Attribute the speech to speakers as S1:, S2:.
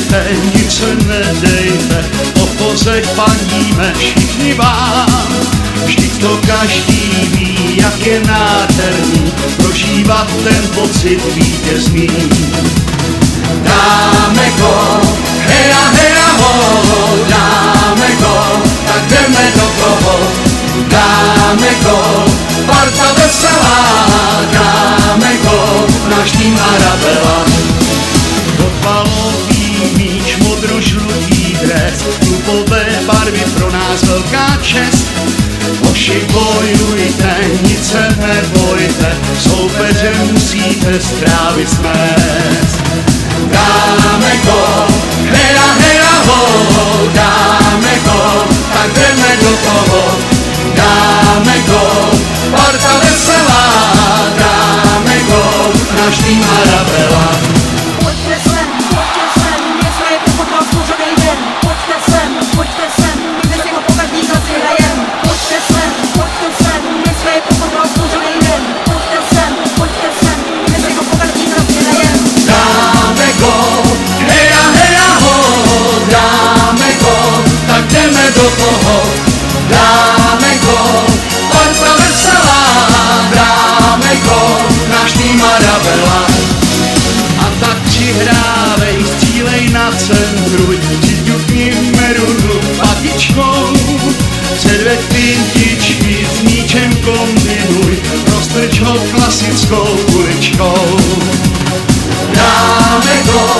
S1: nehrajte, nic se nedejte, o pozech fandíme všichni vám. Vždyť to každý ví, jak je nádherný prožívat ten pocit vítězný. Dáme gól, heja, heja, ho, dáme gól, tak jdeme do toho. Dáme gól, parta veselá, dáme gól, náš tým Arabela. Fotbalový míč, modrožlutý dres, klubové barvy pro nás velká čest. Hoši, bojujte, nic se nebojte, soupeře musíte strávit smes. Dáme gól, heja, heja, ho, dáme gól, tak jdeme do toho. Dáme gól, parta veselá, dáme gól, náš tým Arabela.
S2: Pojďte sem, dneska je to fotbal služebnej den. Pojďte sem, dnes si ho po každý čas vyhrajem. Pojďte sem, dneska je to fotbal služebnej den. Pojďte sem, dnes si ho po každý čas vyhrajem.
S1: Dáme gól, heja, heja, ho, dáme gól, tak jdeme do toho. Dáme gól, parta veselá, dáme gól, náš tým Arabela. A tak přihrávej, střílej na centru, přiťukni Merunu patičkou. Předveď pintičky, s míčem kombinuj, roztrč ho klasickou kuličkou. Dáme gól,